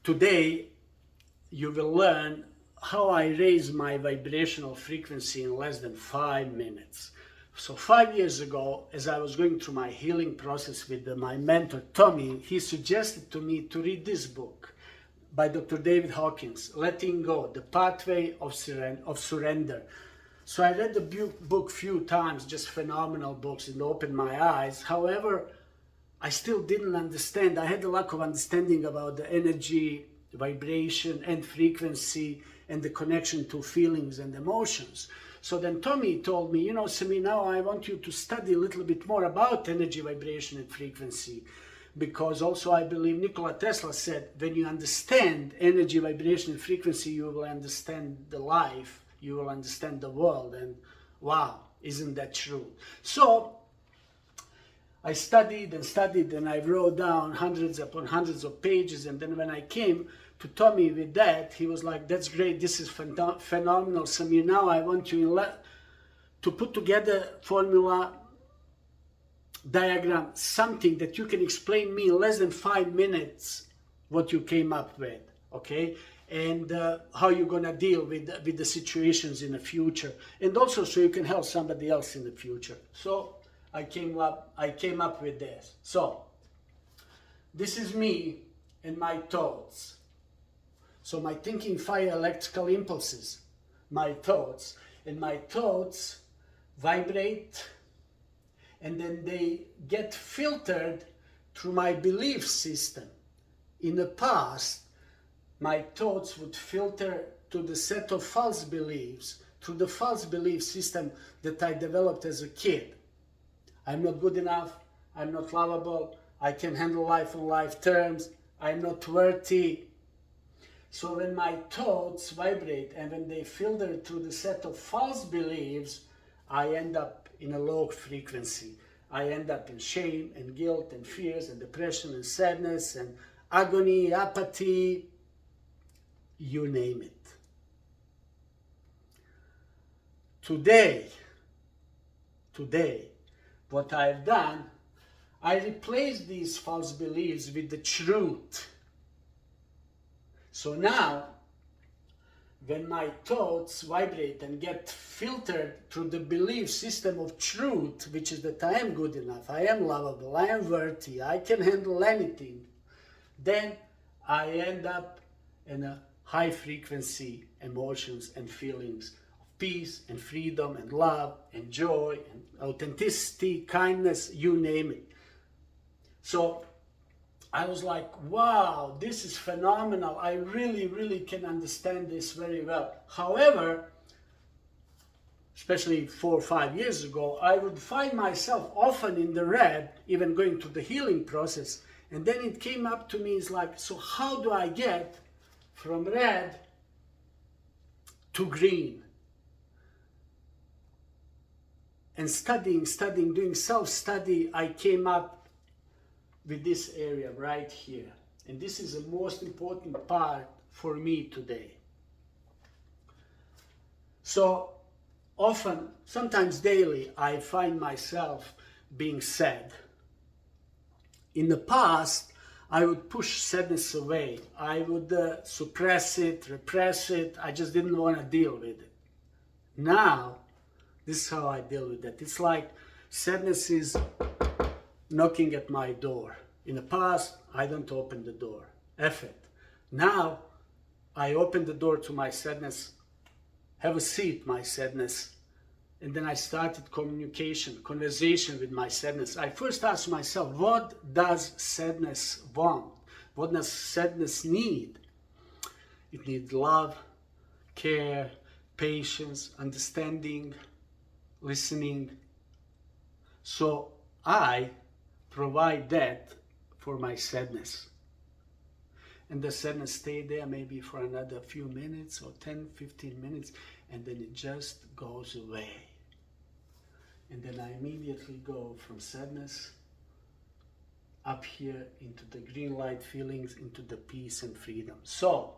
Today, you will learn how I raise my vibrational frequency in less than 5 minutes. So 5 years ago, as I was going through my healing process with my mentor, Tommy, he suggested to me to read this book by Dr. David Hawkins, Letting Go, The Pathway of Surrender. So I read the book few times, just phenomenal books, and opened my eyes. However, I still didn't understand. I had a lack of understanding about the energy, vibration, and frequency, and the connection to feelings and emotions. So then Tommy told me, you know, Sami, now I want you to study a little bit more about energy, vibration, and frequency. Because also I believe Nikola Tesla said, when you understand energy, vibration, and frequency, you will understand the life, you will understand the world. And wow, isn't that true? So I studied and I wrote down hundreds upon hundreds of pages. And then when I came to Tommy with that, he was like, that's great, this is phenomenal, Samir. Now I want you to put together formula, diagram, something that you can explain me in less than 5 minutes what you came up with, okay? And how you're gonna deal with the situations in the future. And also so you can help somebody else in the future. So I came up with this. So this is me and my thoughts. So my thinking fire electrical impulses, my thoughts, and my thoughts vibrate, and then they get filtered through my belief system. In the past, my thoughts would filter to the set of false beliefs, through the false belief system that I developed as a kid. I'm not good enough, I'm not lovable, I can handle life on life terms, I'm not worthy. So when my thoughts vibrate and when they filter through the set of false beliefs, I end up in a low frequency. I end up in shame and guilt and fears and depression and sadness and agony, apathy, you name it. Today, what I've done, I replaced these false beliefs with the truth. So now, when my thoughts vibrate and get filtered through the belief system of truth, which is that I am good enough, I am lovable, I am worthy, I can handle anything, then I end up in a high frequency emotions and feelings of peace and freedom and love and joy and authenticity, kindness, you name it. So I was like, wow, this is phenomenal. I really can understand this very well. However, especially 4 or 5 years ago, I would find myself often in the red, even going through the healing process. And then it came up to me, it's like, so how do I get from red to green? And studying, doing self-study, I came up with this area right here. And this is the most important part for me today. So often, sometimes daily, I find myself being sad. In the past, I would push sadness away. I would suppress it, repress it. I just didn't want to deal with it. Now, this is how I deal with it. It's like sadness is knocking at my door. In the past, I don't open the door. F it. Now, I open the door to my sadness, have a seat, my sadness, and then I started conversation with my sadness. I first asked myself, what does sadness want? What does sadness need? It needs love, care, patience, understanding, listening. So I provide that for my sadness. And the sadness stayed there maybe for another few minutes or 10, 15 minutes, and then it just goes away. And then I immediately go from sadness up here into the green light feelings, into the peace and freedom. So,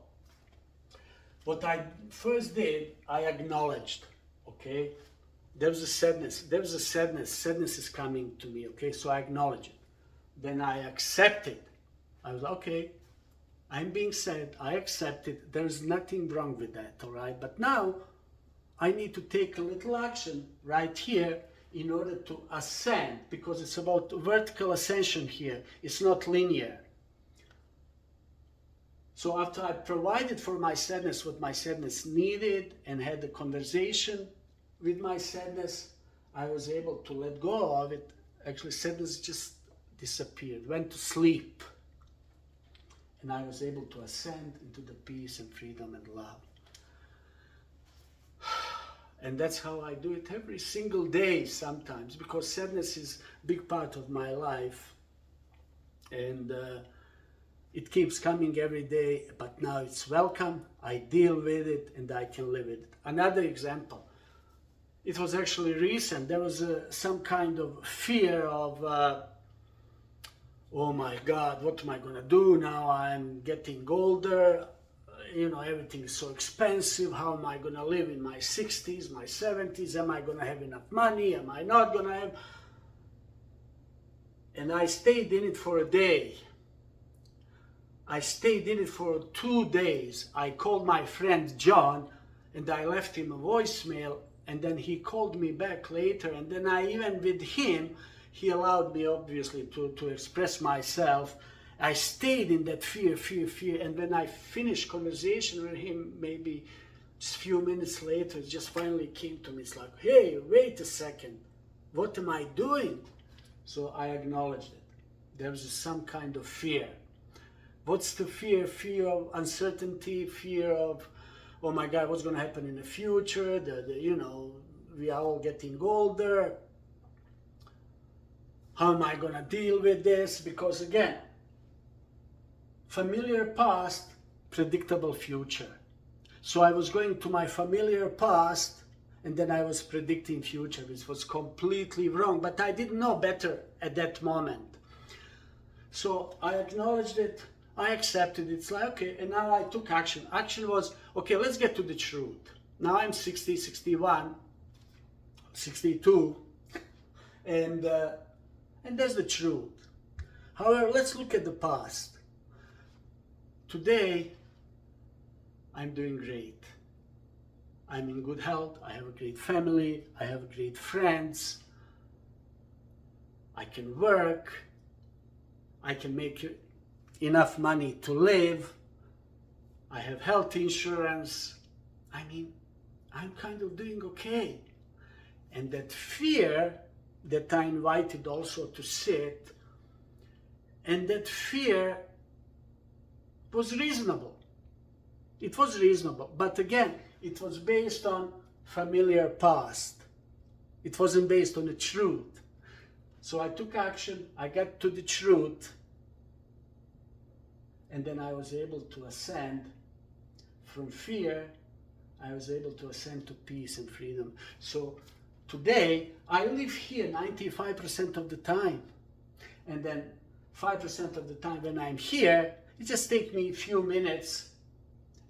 what I first did, I acknowledged, okay? There's a sadness, sadness is coming to me, okay? So I acknowledge it. Then I accept it. I was okay, I'm being sad, I accept it, there's nothing wrong with that, all right? But now I need to take a little action right here in order to ascend, because it's about vertical ascension here, it's not linear. So after I provided for my sadness what my sadness needed and had a conversation with my sadness, I was able to let go of it. Actually, sadness just disappeared, went to sleep. And I was able to ascend into the peace and freedom and love. And that's how I do it every single day sometimes, because sadness is a big part of my life. And it keeps coming every day, but now it's welcome. I deal with it and I can live with it. Another example, it was actually recent. There was some kind of fear of, oh my God, what am I going to do now? I'm getting older. You know, everything is so expensive. How am I going to live in my 60s, my 70s? Am I going to have enough money? Am I not going to have? And I stayed in it for a day. I stayed in it for 2 days. I called my friend John and I left him a voicemail, and then he called me back later, and then I even with him, he allowed me obviously to express myself. I stayed in that fear, and when I finished conversation with him, maybe just a few minutes later, it just finally came to me. It's like, hey, wait a second, what am I doing? So I acknowledged it. There was some kind of fear. What's the fear? Fear of uncertainty, fear of, oh my God, what's going to happen in the future? You know, we are all getting older. How am I going to deal with this? Because again, familiar past, predictable future. So I was going to my familiar past, and then I was predicting future, which was completely wrong. But I didn't know better at that moment. So I acknowledged it. I accepted it. It's like, okay, and now I took action. Action was, okay, let's get to the truth. Now I'm 60, 61, 62, and that's the truth. However, let's look at the past. Today, I'm doing great. I'm in good health. I have a great family. I have great friends. I can work. I can make enough money to live. I have health insurance. I mean, I'm kind of doing okay. And that fear that I invited also to sit, and that fear was reasonable. It was reasonable, but again, it was based on familiar past. It wasn't based on the truth. So I took action, I got to the truth, and then I was able to ascend from fear. I was able to ascend to peace and freedom. So today, I live here 95% of the time. And then 5% of the time when I'm here, it just takes me a few minutes.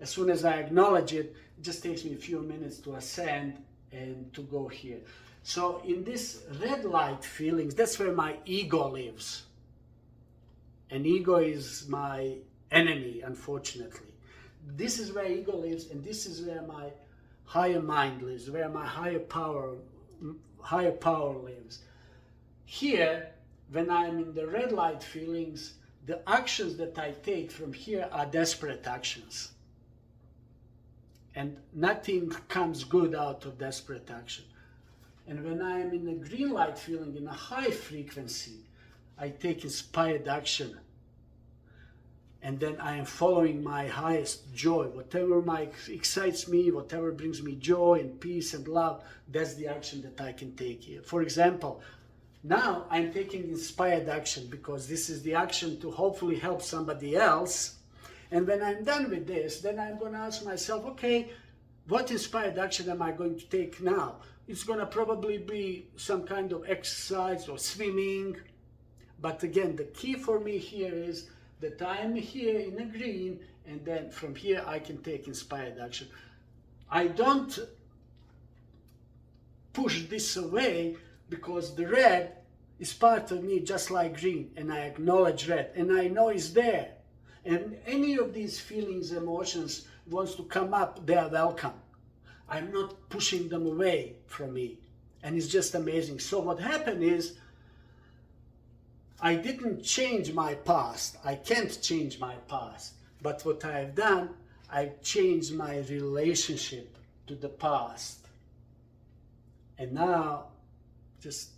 As soon as I acknowledge it, it just takes me a few minutes to ascend and to go here. So in this red light feelings, that's where my ego lives. And ego is my enemy, unfortunately. This is where ego lives, and this is where my higher mind lives, where my higher power lives. Here, when I'm in the red light feelings, the actions that I take from here are desperate actions. And nothing comes good out of desperate action. And when I am in a green light feeling, in a high frequency, I take inspired action. And then I am following my highest joy. Whatever excites me, whatever brings me joy and peace and love, that's the action that I can take here. For example, now I'm taking inspired action because this is the action to hopefully help somebody else. And when I'm done with this, then I'm going to ask myself, okay, what inspired action am I going to take now? It's going to probably be some kind of exercise or swimming. But again, the key for me here is that I'm here in a green, and then from here I can take inspired action. I don't push this away because the red is part of me just like green, and I acknowledge red, and I know it's there. And any of these feelings, emotions wants to come up, they are welcome. I'm not pushing them away from me. And it's just amazing. So what happened is, I didn't change my past. I can't change my past. But what I've done, I've changed my relationship to the past. And now, just,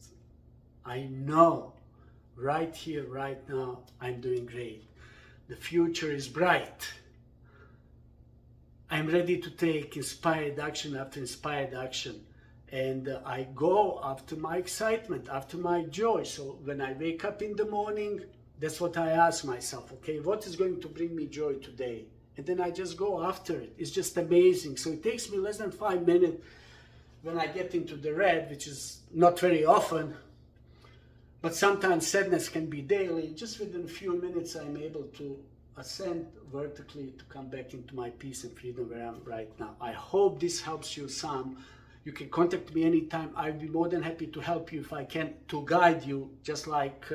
I know, right here, right now, I'm doing great. The future is bright. I'm ready to take inspired action after inspired action. And I go after my excitement, after my joy. So when I wake up in the morning, that's what I ask myself, okay, what is going to bring me joy today? And then I just go after it. It's just amazing. So it takes me less than 5 minutes when I get into the red, which is not very often, but sometimes sadness can be daily. Just within a few minutes, I'm able to ascend vertically to come back into my peace and freedom where I'm right now. I hope this helps you some. You can contact me anytime. I'd be more than happy to help you if I can, to guide you, just like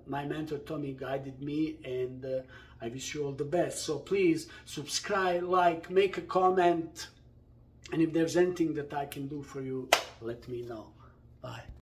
my mentor Tommy guided me, and I wish you all the best. So please subscribe, like, make a comment, and if there's anything that I can do for you, let me know. Bye.